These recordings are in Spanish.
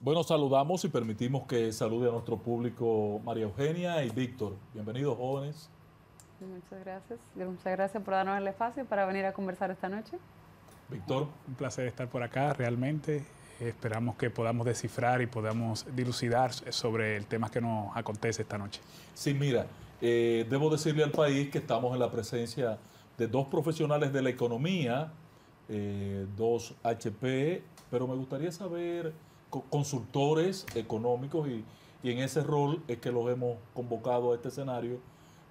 Bueno, saludamos y permitimos que salude a nuestro público María Eugenia y Víctor. Bienvenidos, jóvenes. Muchas gracias. Muchas gracias por darnos el espacio para venir a conversar esta noche. Víctor. Un placer estar por acá, realmente. Esperamos que podamos descifrar y podamos dilucidar sobre el tema que nos acontece esta noche. Sí, mira, debo decirle al país que estamos en la presencia de dos profesionales de la economía, dos HP, pero me gustaría saber, consultores económicos, y en ese rol es que los hemos convocado a este escenario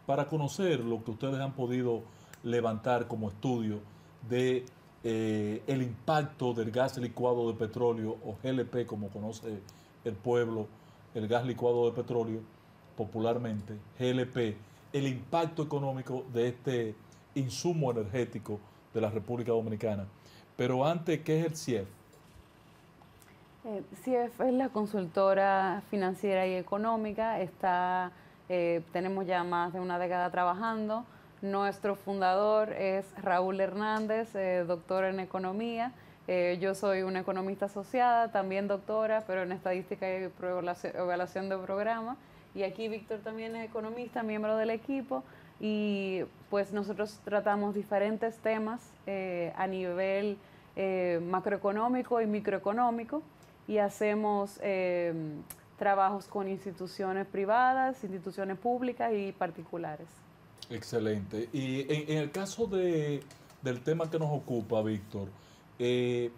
para conocer lo que ustedes han podido levantar como estudio de el impacto del gas licuado de petróleo, o GLP como conoce el pueblo, el gas licuado de petróleo, popularmente GLP, el impacto económico de este insumo energético de la República Dominicana. Pero antes, ¿qué es el CIEF? CIEF es la consultora financiera y económica. Tenemos ya más de una década trabajando. Nuestro fundador es Raúl Hernández, doctor en economía. Yo soy una economista asociada, también doctora, pero en estadística y evaluación de programa. Y aquí Víctor también es economista, miembro del equipo. Y pues nosotros tratamos diferentes temas a nivel macroeconómico y microeconómico, y hacemos trabajos con instituciones privadas, instituciones públicas y particulares. Excelente. Y en el caso del tema que nos ocupa, Víctor, ¿qué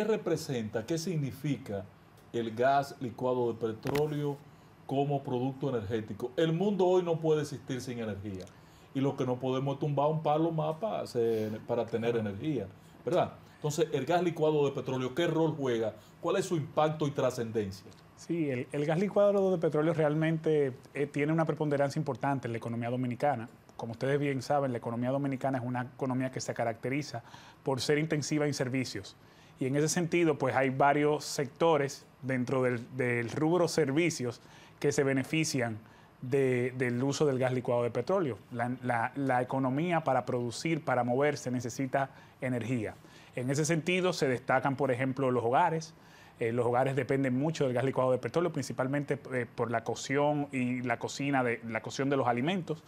representa, qué significa el gas licuado de petróleo como producto energético? El mundo hoy no puede existir sin energía, y lo que no podemos es tumbar un palo más para tener energía, ¿verdad? Entonces, el gas licuado de petróleo, ¿qué rol juega? ¿Cuál es su impacto y trascendencia? Sí, el gas licuado de petróleo realmente tiene una preponderancia importante en la economía dominicana. Como ustedes bien saben, la economía dominicana es una economía que se caracteriza por ser intensiva en servicios. Y en ese sentido, pues hay varios sectores dentro del rubro servicios que se benefician del uso del gas licuado de petróleo. La economía, para producir, para moverse, necesita energía. En ese sentido se destacan, por ejemplo, los hogares. Los hogares dependen mucho del gas licuado de petróleo, principalmente por la cocción y la cocción de los alimentos.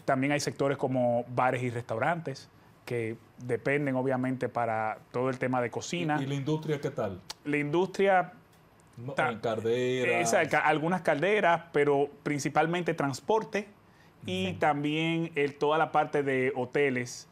También hay sectores como bares y restaurantes que dependen obviamente para todo el tema de cocina. ¿Y la industria qué tal? La industria... Calderas. Algunas calderas, pero principalmente transporte, y también toda la parte de hoteles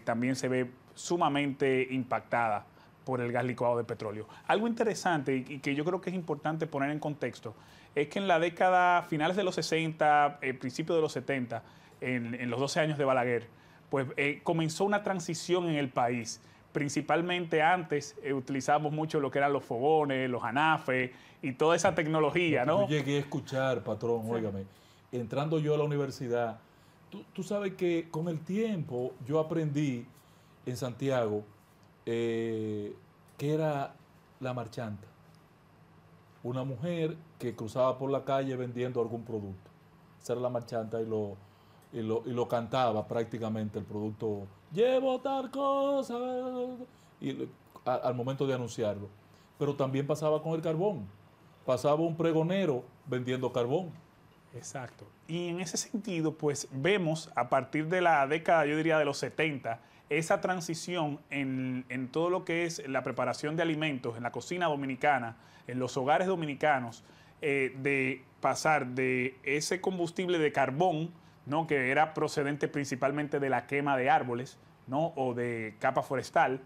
también se ve sumamente impactada por el gas licuado de petróleo. Algo interesante y que yo creo que es importante poner en contexto es que en la década, finales de los 60, principios de los 70, en los 12 años de Balaguer, pues comenzó una transición en el país. Principalmente antes utilizábamos mucho lo que eran los fogones, los anafes y toda esa tecnología, ¿no? Yo llegué a escuchar, patrón, sí. Óigame, entrando yo a la universidad, tú sabes que con el tiempo yo aprendí en Santiago que era la marchanta. Una mujer que cruzaba por la calle vendiendo algún producto. Esa era la marchanta, y lo cantaba prácticamente el producto. Llevo tal cosa, y al momento de anunciarlo. Pero también pasaba con el carbón. Pasaba un pregonero vendiendo carbón. Exacto. Y en ese sentido, pues vemos a partir de la década, yo diría de los 70, esa transición en todo lo que es la preparación de alimentos, en la cocina dominicana, en los hogares dominicanos, de pasar de ese combustible de carbón, ¿no?, que era procedente principalmente de la quema de árboles, ¿no?, o de capa forestal,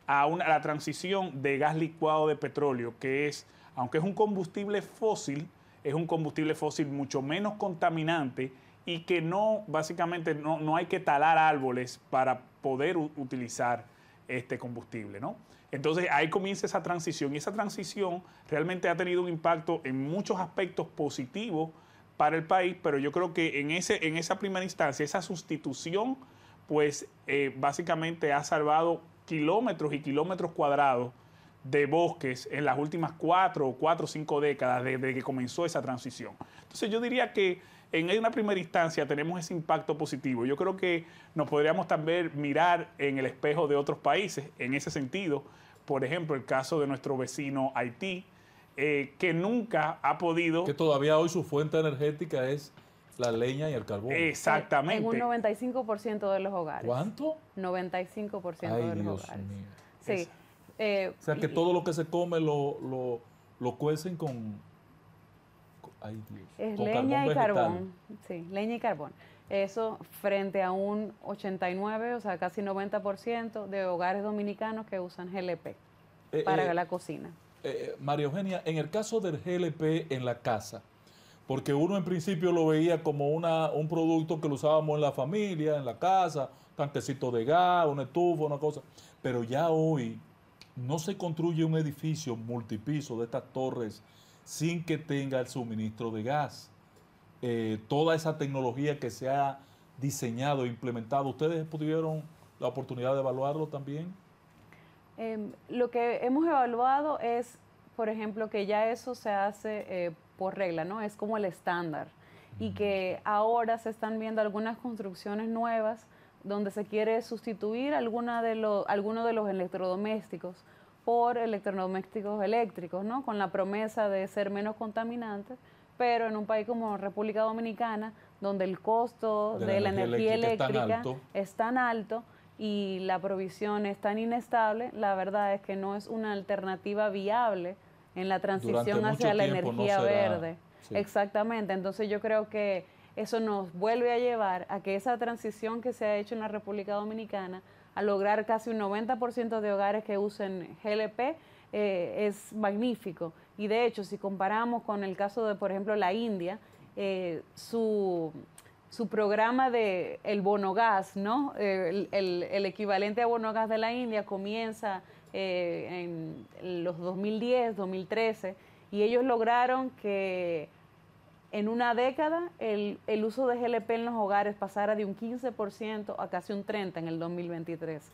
a la transición de gas licuado de petróleo, que es, aunque es un combustible fósil, es un combustible fósil mucho menos contaminante, y que básicamente no hay que talar árboles para poder utilizar este combustible, ¿no? Entonces ahí comienza esa transición, y esa transición realmente ha tenido un impacto en muchos aspectos positivos para el país, pero yo creo que en esa primera instancia, esa sustitución, pues básicamente ha salvado kilómetros y kilómetros cuadrados de bosques en las últimas 4 o 5 décadas desde que comenzó esa transición. Entonces yo diría que en una primera instancia tenemos ese impacto positivo. Yo creo que nos podríamos también mirar en el espejo de otros países en ese sentido. Por ejemplo, el caso de nuestro vecino Haití, que nunca ha podido... Que todavía hoy su fuente energética es la leña y el carbón. Exactamente. En un 95% de los hogares. ¿Cuánto? 95% Ay, de los Dios hogares. mío. Sí. O sea que todo lo que se come lo cuecen ay Dios, es con leña y vegetal. carbón. Sí, leña y carbón. Eso frente a un 89, o sea, casi 90% de hogares dominicanos que usan GLP para la cocina. María Eugenia, en el caso del GLP en la casa, porque uno en principio lo veía como un producto que lo usábamos en la familia, en la casa, tanquecito de gas, una estufa, una cosa, pero ya hoy no se construye un edificio multipiso de estas torres sin que tenga el suministro de gas. Toda esa tecnología que se ha diseñado e implementado, ¿ustedes tuvieron la oportunidad de evaluarlo también? Lo que hemos evaluado es, por ejemplo, que ya eso se hace por regla, ¿no? Es como el estándar. Y que ahora se están viendo algunas construcciones nuevas donde se quiere sustituir alguno de los electrodomésticos por electrodomésticos eléctricos, ¿no? Con la promesa de ser menos contaminantes, pero en un país como República Dominicana, donde el costo de la energía eléctrica es tan alto y la provisión es tan inestable, la verdad es que no es una alternativa viable en la transición hacia la energía verde. Sí. Exactamente, entonces yo creo que eso nos vuelve a llevar a que esa transición que se ha hecho en la República Dominicana a lograr casi un 90% de hogares que usen GLP es magnífico. Y de hecho, si comparamos con el caso de, por ejemplo, la India, su programa de el bono gas, ¿no? El equivalente a bono gas de la India comienza en los 2010, 2013, y ellos lograron que en una década el uso de GLP en los hogares pasara de un 15% a casi un 30% en el 2023.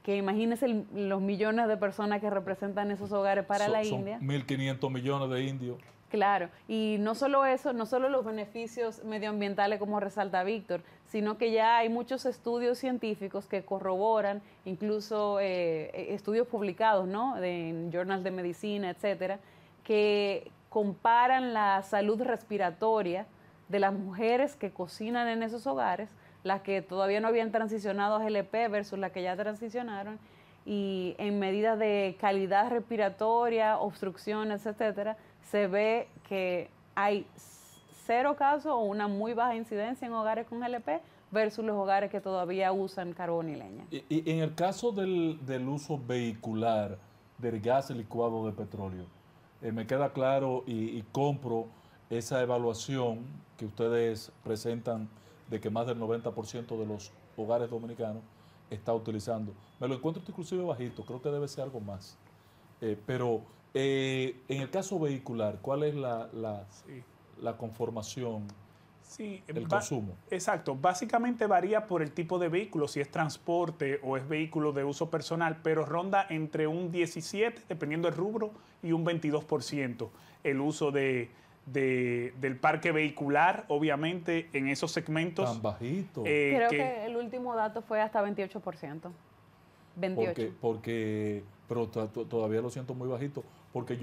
Que imagínense los millones de personas que representan esos hogares para la India. Son 1.500 millones de indios. Claro, y no solo eso, no solo los beneficios medioambientales como resalta Víctor, sino que ya hay muchos estudios científicos que corroboran, incluso estudios publicados, ¿no? En journals de medicina, etcétera, que comparan la salud respiratoria de las mujeres que cocinan en esos hogares, las que todavía no habían transicionado a GLP versus las que ya transicionaron, y en medidas de calidad respiratoria, obstrucciones, etcétera, se ve que hay 0 casos o una muy baja incidencia en hogares con GLP versus los hogares que todavía usan carbón y leña. Y en el caso del uso vehicular del gas licuado de petróleo, me queda claro y compro esa evaluación que ustedes presentan de que más del 90% de los hogares dominicanos está utilizando. Me lo encuentro inclusive bajito, creo que debe ser algo más. Pero en el caso vehicular, ¿cuál es la conformación, el consumo? Exacto, básicamente varía por el tipo de vehículo, si es transporte o es vehículo de uso personal, pero ronda entre un 17%, dependiendo del rubro, y un 22% el uso del parque vehicular, obviamente, en esos segmentos. Tan bajito. Creo que el último dato fue hasta 28%. 28%. Pero todavía lo siento muy bajito, porque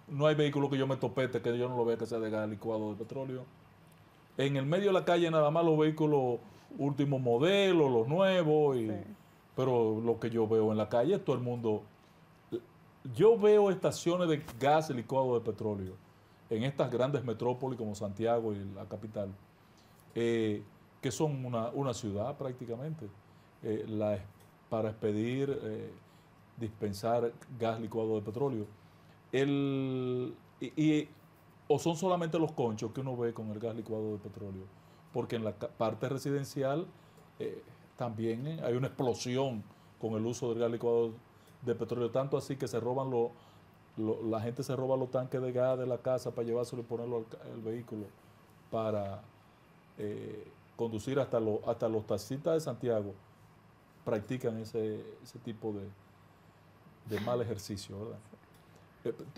no hay vehículo que yo me topete que yo no lo vea que sea de gas licuado de petróleo. En el medio de la calle nada más los vehículos último modelo, los nuevos, sí. Pero lo que yo veo en la calle, todo el mundo... Yo veo estaciones de gas licuado de petróleo en estas grandes metrópolis como Santiago y la capital, que son una ciudad prácticamente, para expedir, dispensar gas licuado de petróleo. O son solamente los conchos que uno ve con el gas licuado de petróleo, porque en la parte residencial también hay una explosión con el uso del gas licuado de petróleo, tanto así que se roban la gente se roba los tanques de gas de la casa para llevárselo y ponerlo al vehículo para conducir hasta los taxistas de Santiago practican ese tipo de mal ejercicio, ¿verdad?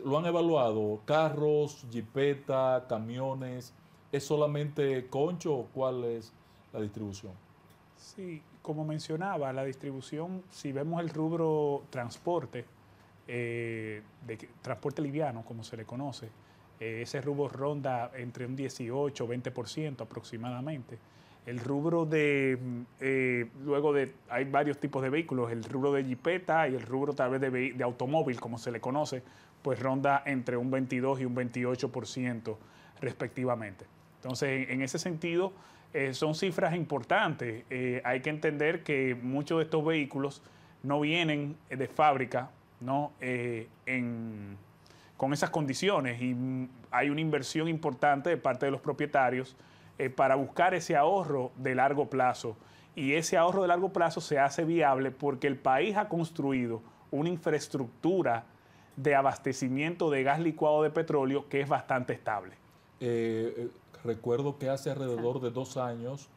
¿Lo han evaluado? ¿Carros, jipeta, camiones? ¿Es solamente concho o cuál es la distribución? Sí, como mencionaba, la distribución, si vemos el rubro transporte, transporte liviano, como se le conoce. Ese rubro ronda entre un 18 o 20% aproximadamente. El rubro hay varios tipos de vehículos, el rubro de jipeta y el rubro tal vez de automóvil, como se le conoce, pues ronda entre un 22 y un 28% respectivamente. Entonces, en ese sentido, son cifras importantes. Hay que entender que muchos de estos vehículos no vienen de fábrica, ¿no? Con esas condiciones, y hay una inversión importante de parte de los propietarios para buscar ese ahorro de largo plazo. Y ese ahorro de largo plazo se hace viable porque el país ha construido una infraestructura de abastecimiento de gas licuado de petróleo que es bastante estable. Recuerdo que hace alrededor de 2 años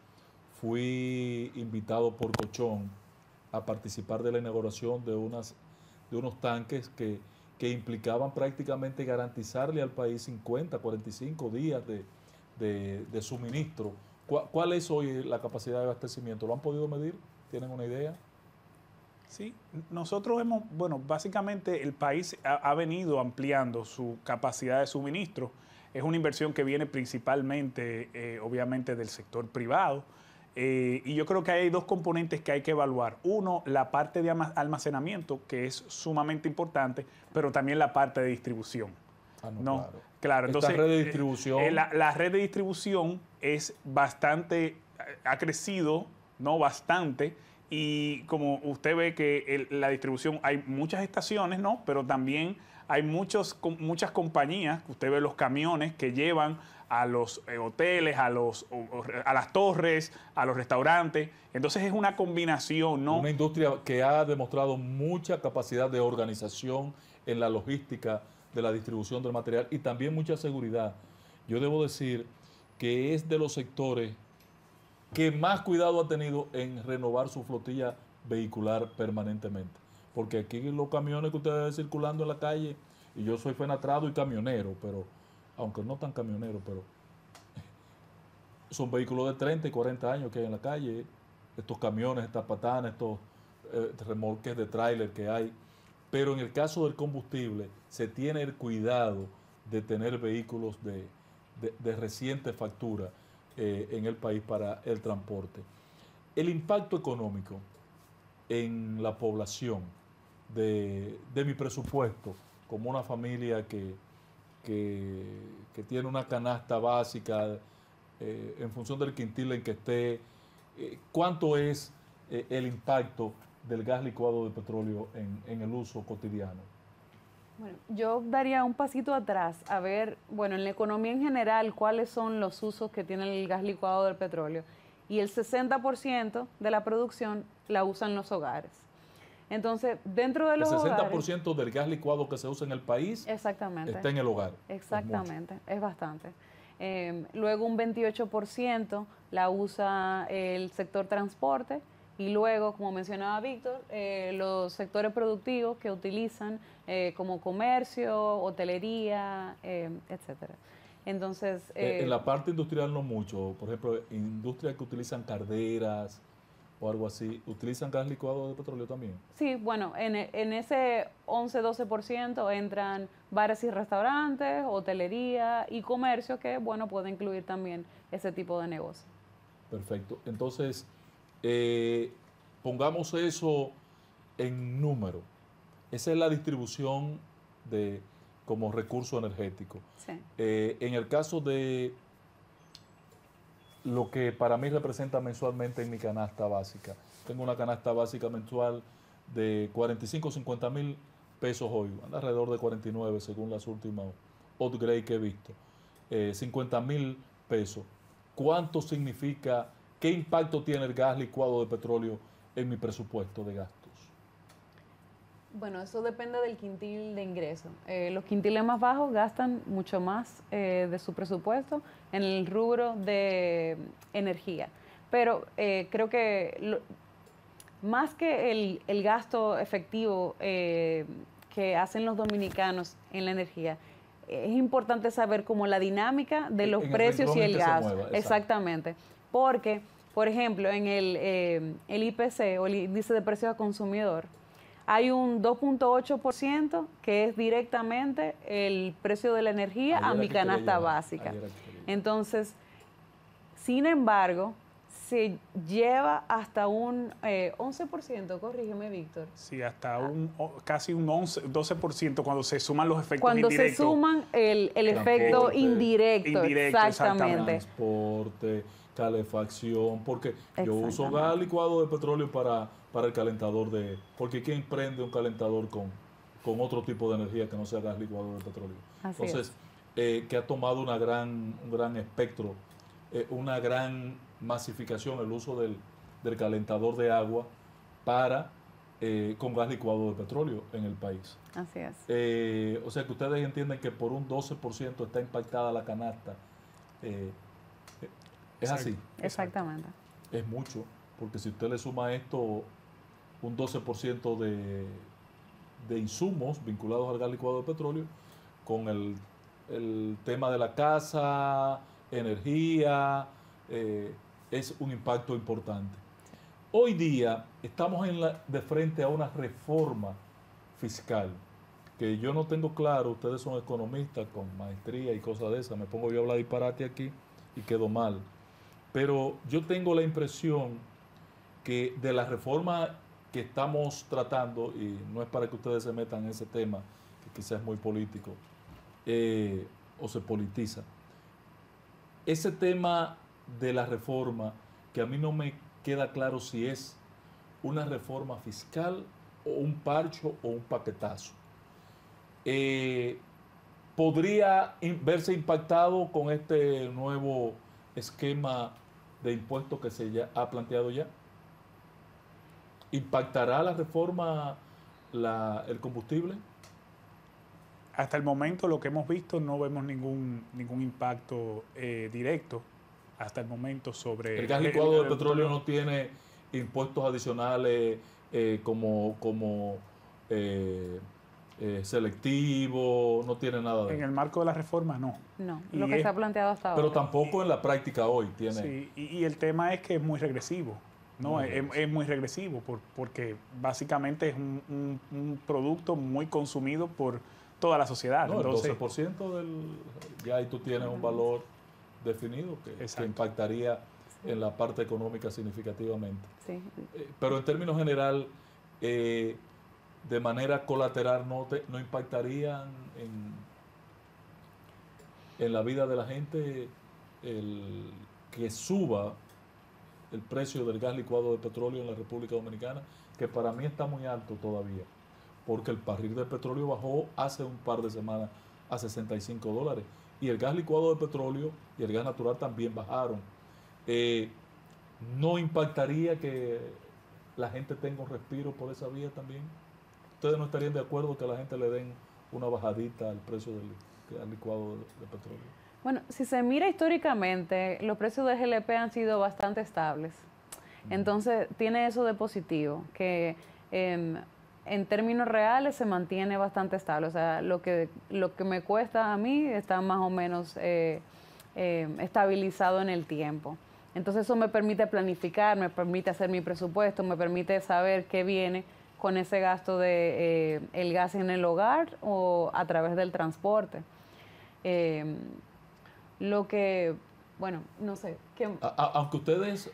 fui invitado por Cochón a participar de la inauguración de unos tanques que implicaban prácticamente garantizarle al país 50, 45 días de suministro. ¿Cuál es hoy la capacidad de abastecimiento? ¿Lo han podido medir? ¿Tienen una idea? Sí, nosotros básicamente el país ha venido ampliando su capacidad de suministro. Es una inversión que viene principalmente, obviamente, del sector privado. Y yo creo que hay 2 componentes que hay que evaluar. Uno, la parte de almacenamiento, que es sumamente importante, pero también la parte de distribución. ¿No? Claro. Entonces, esta red de distribución. La red de distribución es ha crecido, ¿no? Bastante. Y como usted ve que la distribución, hay muchas estaciones, ¿no? Pero también hay muchas compañías, usted ve los camiones que llevan a los hoteles, a las torres, a los restaurantes. Entonces es una combinación, ¿no? Una industria que ha demostrado mucha capacidad de organización en la logística de la distribución del material y también mucha seguridad. Yo debo decir que es de los sectores que más cuidado ha tenido en renovar su flotilla vehicular permanentemente. Porque aquí los camiones que ustedes ven circulando en la calle, y yo soy fenatrado y camionero, pero aunque no tan camionero, pero son vehículos de 30 y 40 años que hay en la calle, estos camiones, estas patanas, estos remolques de tráiler que hay. Pero en el caso del combustible, se tiene el cuidado de tener vehículos de reciente factura en el país para el transporte. El impacto económico en la población de mi presupuesto, como una familia que tiene una canasta básica en función del quintil en que esté, ¿cuánto es el impacto del gas licuado de petróleo en el uso cotidiano? Bueno, yo daría un pasito atrás a ver, bueno, en la economía en general, cuáles son los usos que tiene el gas licuado del petróleo. Y el 60% de la producción la usan los hogares. Entonces, dentro de los hogares... El 60% del gas licuado que se usa en el país exactamente, está en el hogar. Exactamente, es bastante. Luego un 28% la usa el sector transporte y luego, como mencionaba Víctor, los sectores productivos que utilizan como comercio, hotelería, etcétera. Entonces... en la parte industrial no mucho. Por ejemplo, industrias que utilizan calderas o algo así, ¿utilizan gas licuado de petróleo también? Sí, bueno, en ese 11-12% entran bares y restaurantes, hotelería y comercio que, bueno, puede incluir también ese tipo de negocio. Perfecto. Entonces, pongamos eso en número. Esa es la distribución como recurso energético. Sí. En el caso de lo que para mí representa mensualmente en mi canasta básica, tengo una canasta básica mensual de 45 o 50 mil pesos hoy, alrededor de 49 según las últimas upgrades que he visto, 50 mil pesos. ¿Cuánto significa, qué impacto tiene el gas licuado de petróleo en mi presupuesto de gastos? Bueno, eso depende del quintil de ingreso. Los quintiles más bajos gastan mucho más de su presupuesto en el rubro de energía. Pero creo que más que el gasto efectivo que hacen los dominicanos en la energía, es importante saber cómo la dinámica de los precios y el gasto. Exactamente. Porque, por ejemplo, en el IPC o el índice de precios al consumidor, hay un 2.8% que es directamente el precio de la energía a mi canasta básica. Entonces, sin embargo, se lleva hasta un 11%, corrígeme, Víctor. Sí, hasta casi un 12% cuando se suman los efectos indirectos. Cuando se suman el efecto indirecto, exactamente. Transporte, calefacción, porque yo uso gas licuado de petróleo para el calentador porque ¿quién prende un calentador con otro tipo de energía que no sea gas licuado de petróleo? Así Entonces, que ha tomado un gran espectro, una gran masificación el uso del calentador de agua con gas licuado de petróleo en el país. Así es. O sea que ustedes entienden que por un 12% está impactada la canasta. Es así. Exactamente. Es mucho, porque si usted le suma a esto un 12% de insumos vinculados al gas licuado de petróleo, con el tema de la casa, energía, es un impacto importante. Hoy día estamos de frente a una reforma fiscal que yo no tengo claro. Ustedes son economistas con maestría y cosas de esas. Me pongo yo a hablar disparate aquí y quedo mal. Pero yo tengo la impresión que de la reforma que estamos tratando, y no es para que ustedes se metan en ese tema, que quizás es muy político, o se politiza, ese tema de la reforma, que a mí no me queda claro si es una reforma fiscal o un parcho o un paquetazo, podría verse impactado con este nuevo esquema de impuestos que se ha planteado ya. ¿Impactará la reforma el combustible? Hasta el momento lo que hemos visto no vemos ningún impacto directo hasta el momento sobre... El gas licuado de petróleo no tiene impuestos adicionales como selectivo, no tiene nada de eso. En el marco de la reforma no. No, lo que se ha planteado hasta ahora. Pero tampoco en la práctica hoy tiene... Sí, y el tema es que es muy regresivo. No, es muy regresivo porque básicamente es un producto muy consumido por toda la sociedad. No, entonces, el 12% ya ahí tú tienes un valor definido que impactaría en la parte económica significativamente. Sí. Pero en términos general, de manera colateral no impactarían en la vida de la gente el que suba el precio del gas licuado de petróleo en la República Dominicana, que para mí está muy alto todavía, porque el barril de petróleo bajó hace un par de semanas a $65, y el gas licuado de petróleo y el gas natural también bajaron. ¿No impactaría que la gente tenga un respiro por esa vía también? ¿Ustedes no estarían de acuerdo que a la gente le den una bajadita al precio del gas licuado de petróleo? Bueno, si se mira históricamente, los precios de GLP han sido bastante estables. Entonces, tiene eso de positivo, que en términos reales se mantiene bastante estable. O sea, lo que me cuesta a mí está más o menos estabilizado en el tiempo. Entonces, eso me permite planificar, me permite hacer mi presupuesto, me permite saber qué viene con ese gasto de el gas en el hogar o a través del transporte. Lo que, bueno, no sé. Aunque ustedes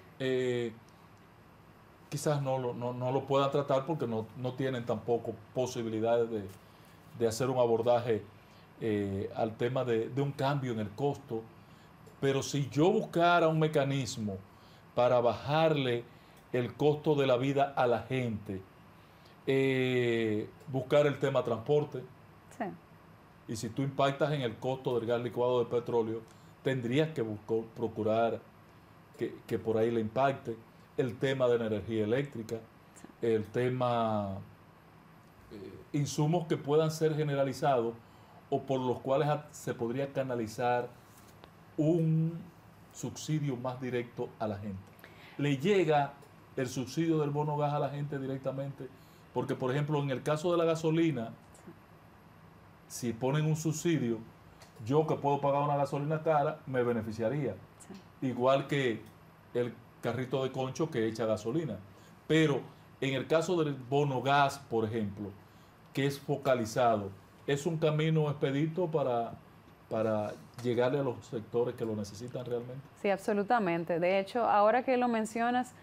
quizás no lo puedan tratar porque no tienen tampoco posibilidades de hacer un abordaje al tema de un cambio en el costo, pero si yo buscara un mecanismo para bajarle el costo de la vida a la gente, buscar el tema transporte. Sí. Y si tú impactas en el costo del gas licuado de petróleo, tendrías que procurar que por ahí le impacte el tema de la energía eléctrica, el tema insumos que puedan ser generalizados o por los cuales se podría canalizar un subsidio más directo a la gente. Le llega el subsidio del bono gas a la gente directamente, porque por ejemplo en el caso de la gasolina, si ponen un subsidio, yo que puedo pagar una gasolina cara, me beneficiaría. Sí. Igual que el carrito de concho que echa gasolina. Pero En el caso del bono gas, por ejemplo, que es focalizado, ¿es un camino expedito para llegarle a los sectores que lo necesitan realmente? Sí, absolutamente. De hecho, ahora que lo mencionas,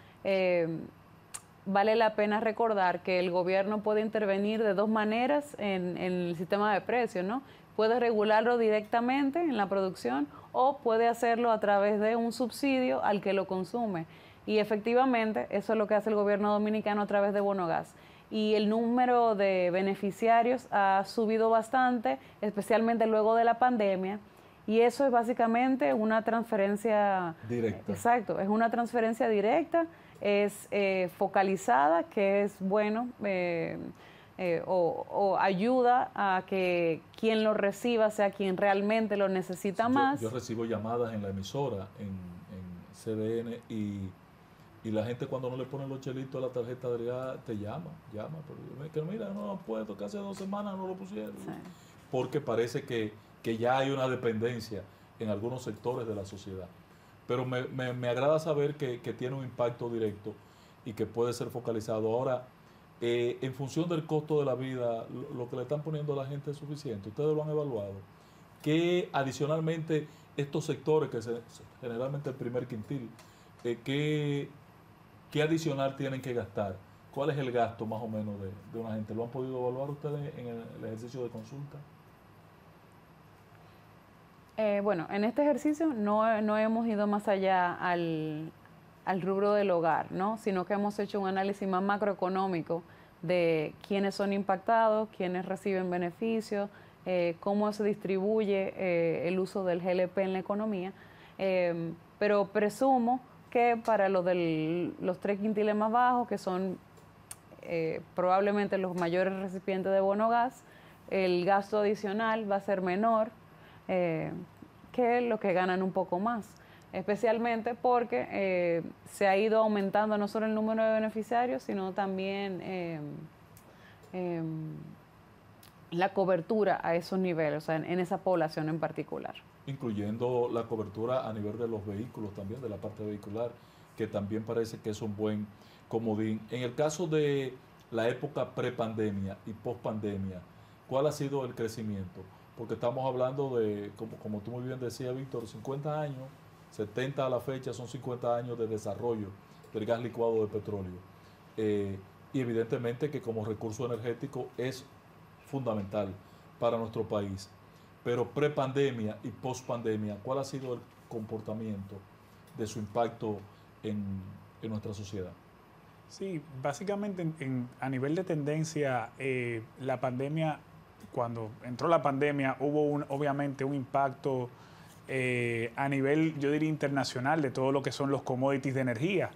vale la pena recordar que el gobierno puede intervenir de dos maneras en el sistema de precios, ¿no? Puede regularlo directamente en la producción o puede hacerlo a través de un subsidio al que lo consume. Y efectivamente, eso es lo que hace el gobierno dominicano a través de Bono Gas. Y el número de beneficiarios ha subido bastante, especialmente luego de la pandemia. Y eso es básicamente una transferencia Directa. Exacto, es una transferencia directa, es focalizada, que es bueno, o ayuda a que quien lo reciba sea quien realmente lo necesita más. Yo recibo llamadas en la emisora, en CDN, y la gente cuando no le ponen los chelitos a la tarjeta de gas te llama, que mira, no lo han puesto, que hace 2 semanas no lo pusieron. Sí. Porque parece que ya hay una dependencia en algunos sectores de la sociedad. Pero me agrada saber que tiene un impacto directo y que puede ser focalizado. Ahora, en función del costo de la vida, lo que le están poniendo a la gente es suficiente. Ustedes lo han evaluado. ¿Qué adicionalmente estos sectores, que generalmente el primer quintil, qué adicional tienen que gastar? ¿Cuál es el gasto más o menos de una gente? ¿Lo han podido evaluar ustedes en el ejercicio de consulta? Bueno, en este ejercicio no hemos ido más allá al rubro del hogar, ¿no? Sino que hemos hecho un análisis más macroeconómico de quiénes son impactados, quiénes reciben beneficios, cómo se distribuye el uso del GLP en la economía. Pero presumo que para los 3 quintiles más bajos, que son probablemente los mayores recipientes de bono gas, el gasto adicional va a ser menor que lo que ganan un poco más, especialmente porque se ha ido aumentando no solo el número de beneficiarios, sino también la cobertura a esos niveles, o sea, en esa población en particular. Incluyendo la cobertura a nivel de los vehículos también, de la parte vehicular, que también parece que es un buen comodín. En el caso de la época prepandemia y pospandemia, ¿cuál ha sido el crecimiento? Porque estamos hablando de, como tú muy bien decías, Víctor, 50 años, 70 a la fecha, son 50 años de desarrollo del gas licuado de petróleo. Y evidentemente que como recurso energético es fundamental para nuestro país. Pero prepandemia y pospandemia, ¿cuál ha sido el comportamiento de su impacto en nuestra sociedad? Sí, básicamente a nivel de tendencia, la pandemia, cuando entró la pandemia, hubo obviamente un impacto a nivel, yo diría, internacional de todo lo que son los commodities de energía.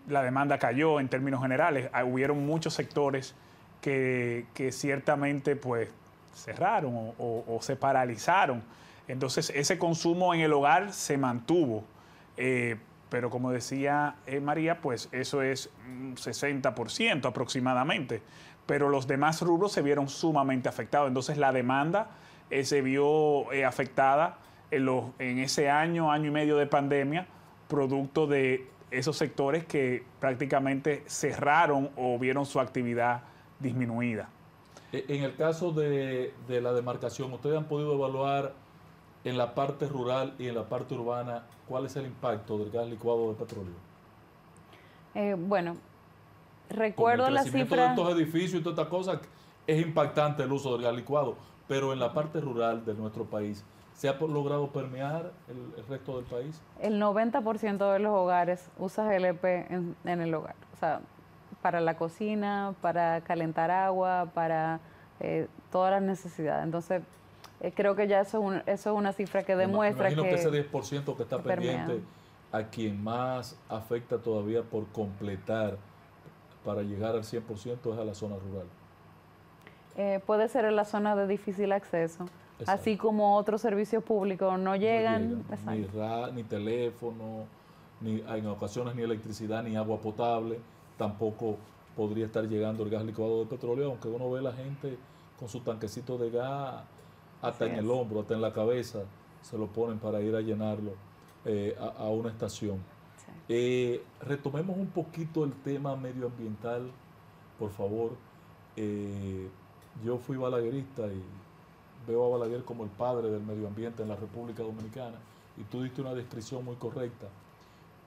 La demanda cayó en términos generales. Hubieron muchos sectores que ciertamente pues cerraron o se paralizaron. Entonces ese consumo en el hogar se mantuvo. Pero como decía María, pues eso es un 60% aproximadamente. Pero los demás rubros se vieron sumamente afectados. Entonces la demanda se vio afectada en ese año y medio de pandemia, producto de esos sectores que prácticamente cerraron o vieron su actividad disminuida. En el caso de la demarcación, ¿ustedes han podido evaluar en la parte rural y en la parte urbana cuál es el impacto del gas licuado de petróleo? Bueno, recuerdo la cifra. El crecimiento de estos edificios y todas estas cosas es impactante el uso del gas licuado, pero en la parte rural de nuestro país, ¿se ha logrado permear el resto del país? El 90% de los hogares usa GLP en el hogar. O sea, para la cocina, para calentar agua, para todas las necesidades. Entonces, creo que ya eso es una cifra que demuestra que... Me imagino que ese 10% que está pendiente, a quien más afecta todavía por completar para llegar al 100% es a la zona rural. Puede ser en la zona de difícil acceso. Exacto. Así como otros servicios públicos no llegan. Ni teléfono, ni en ocasiones ni electricidad, ni agua potable. Tampoco podría estar llegando el gas licuado de petróleo, aunque uno ve la gente con su tanquecito de gas hasta en el hombro, hasta en la cabeza, se lo ponen para ir a llenarlo a una estación. Retomemos un poquito el tema medioambiental, por favor. Yo fui balaguerista y veo a Balaguer como el padre del medio ambiente en la República Dominicana, y tú diste una descripción muy correcta.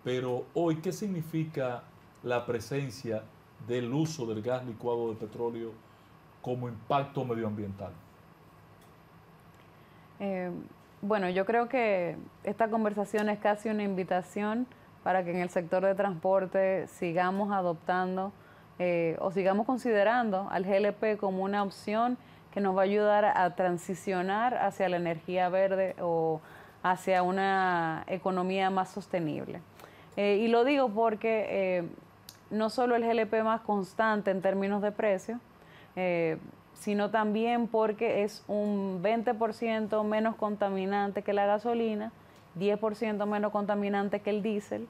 Pero hoy, ¿qué significa la presencia del uso del gas licuado de petróleo como impacto medioambiental? Bueno, yo creo que esta conversación es casi una invitación para que en el sector de transporte sigamos adoptando o sigamos considerando al GLP como una opción que nos va a ayudar a transicionar hacia la energía verde o hacia una economía más sostenible. Y lo digo porque no solo el GLP más constante en términos de precio, sino también porque es un 20% menos contaminante que la gasolina, 10% menos contaminante que el diésel.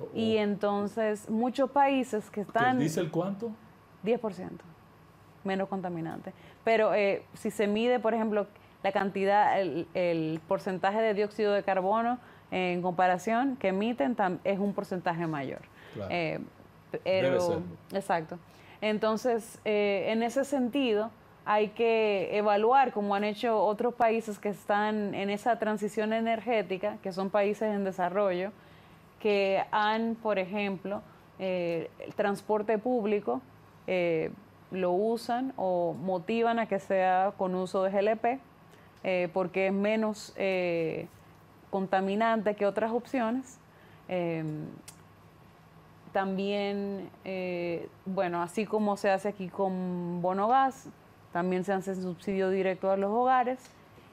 Okay. Y entonces muchos países que están... ¿El diésel cuánto? 10% menos contaminante. Pero si se mide, por ejemplo, la cantidad, el porcentaje de dióxido de carbono en comparación que emiten, es un porcentaje mayor. Claro. Pero, debe serlo. Exacto. Entonces, en ese sentido, hay que evaluar, como han hecho otros países que están en esa transición energética, que son países en desarrollo, que han, por ejemplo, el transporte público, lo usan o motivan a que sea con uso de GLP, porque es menos contaminante que otras opciones. También, bueno, así como se hace aquí con bono gas, también se hace subsidio directo a los hogares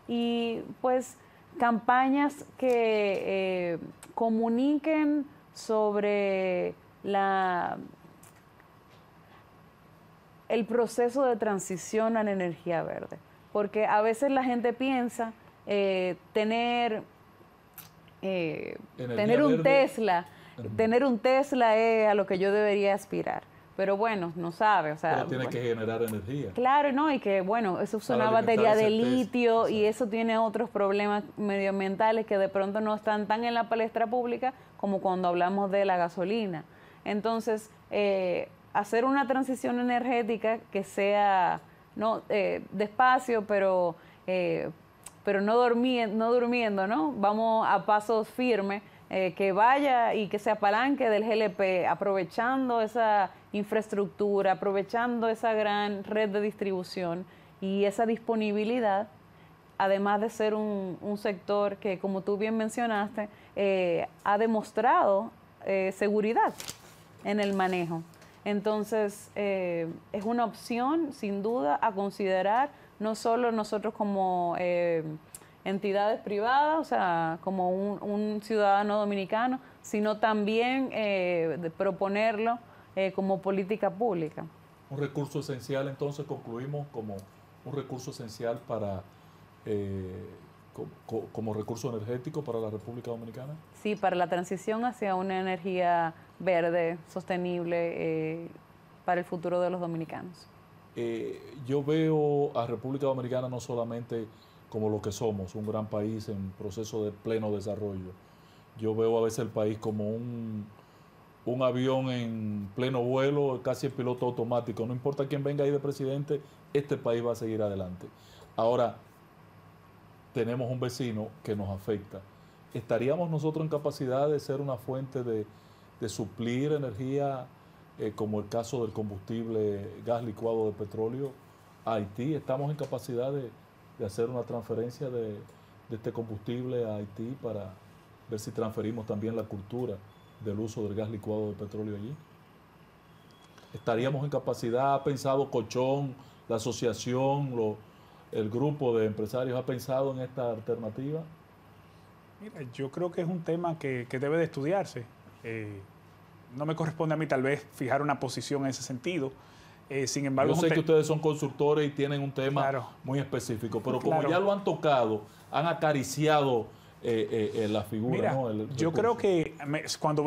y pues campañas que comuniquen sobre el proceso de transición a la energía verde, porque a veces la gente piensa tener un Tesla. Tener un Tesla es a lo que yo debería aspirar. Pero bueno, no sabe, o sea... Pero tiene que generar energía. Claro, ¿no? Y que, bueno, eso es una batería de litio y eso tiene otros problemas medioambientales que de pronto no están tan en la palestra pública como cuando hablamos de la gasolina. Entonces, hacer una transición energética que sea despacio, pero no durmiendo, ¿no? Vamos a pasos firmes. Que vaya y que se apalanque del GLP, aprovechando esa infraestructura, aprovechando esa gran red de distribución y esa disponibilidad, además de ser un sector que, como tú bien mencionaste, ha demostrado seguridad en el manejo. Entonces, es una opción, sin duda, a considerar, no solo nosotros como... entidades privadas, o sea, como un ciudadano dominicano, sino también de proponerlo como política pública. Un recurso esencial, entonces concluimos como un recurso esencial para como recurso energético para la República Dominicana. Sí, para la transición hacia una energía verde, sostenible para el futuro de los dominicanos. Yo veo a República Dominicana no solamente como lo que somos, un gran país en proceso de pleno desarrollo. Yo veo a veces el país como un avión en pleno vuelo, casi en piloto automático. No importa quién venga ahí de presidente, este país va a seguir adelante. Ahora, tenemos un vecino que nos afecta. ¿Estaríamos nosotros en capacidad de ser una fuente de suplir energía, como el caso del combustible gas licuado de petróleo, a Haití? ¿Estamos en capacidad de hacer una transferencia de este combustible a Haití para ver si transferimos también la cultura del uso del gas licuado de petróleo allí? ¿Estaríamos en capacidad? ¿Ha pensado Colchón, la asociación, el grupo de empresarios, ha pensado en esta alternativa? Mira, yo creo que es un tema que debe de estudiarse. No me corresponde a mí tal vez fijar una posición en ese sentido. Sin embargo, yo sé que ustedes son consultores y tienen un tema muy específico, pero como ya lo han tocado, han acariciado la figura. Mira, ¿no? Yo creo que cuando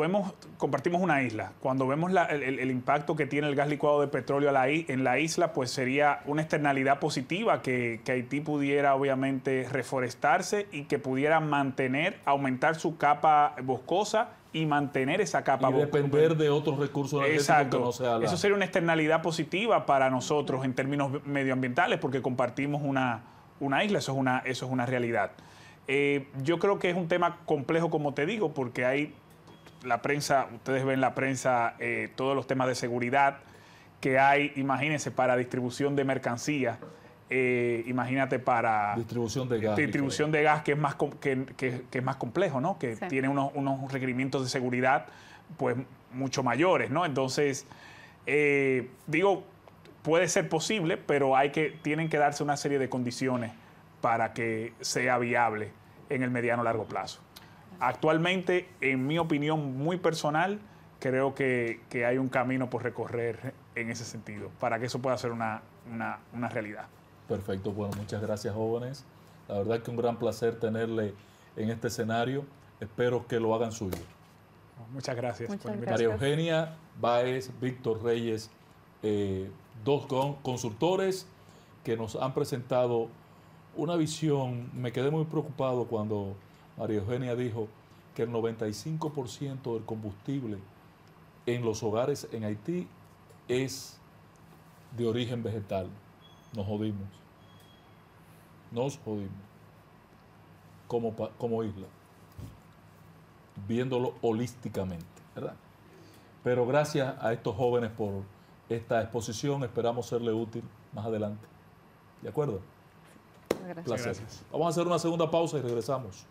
compartimos una isla, cuando vemos el impacto que tiene el gas licuado de petróleo en la isla, pues sería una externalidad positiva que Haití pudiera obviamente reforestarse y que pudiera aumentar su capa boscosa y mantener esa capa. Y depender de otros recursos energéticos Exacto. que no sea la... Eso sería una externalidad positiva para nosotros en términos medioambientales porque compartimos una isla, eso es una realidad. Yo creo que es un tema complejo, como te digo, porque hay la prensa, ustedes ven la prensa, todos los temas de seguridad que hay, imagínense, para distribución de mercancías, imagínate para distribución de gas. Distribución de gas, que es más, que es más complejo, ¿no? Que sí. tiene unos requerimientos de seguridad pues mucho mayores, ¿no? Entonces, digo, puede ser posible, pero tienen que darse una serie de condiciones para que sea viable en el mediano largo plazo. Actualmente, en mi opinión muy personal, creo que hay un camino por recorrer en ese sentido, para que eso pueda ser una realidad. Perfecto, bueno, muchas gracias, jóvenes. La verdad que un gran placer tenerle en este escenario. Espero que lo hagan suyo. Muchas gracias. Muchas gracias. María Eugenia Báez, Víctor Reyes, dos consultores que nos han presentado una visión. Me quedé muy preocupado cuando María Eugenia dijo que el 95% del combustible en los hogares en Haití es de origen vegetal. Nos jodimos. Nos jodimos. Como isla. Viéndolo holísticamente, ¿verdad? Pero gracias a estos jóvenes por esta exposición. Esperamos serle útil más adelante. ¿De acuerdo? Gracias. Placer. Gracias. Vamos a hacer una segunda pausa y regresamos.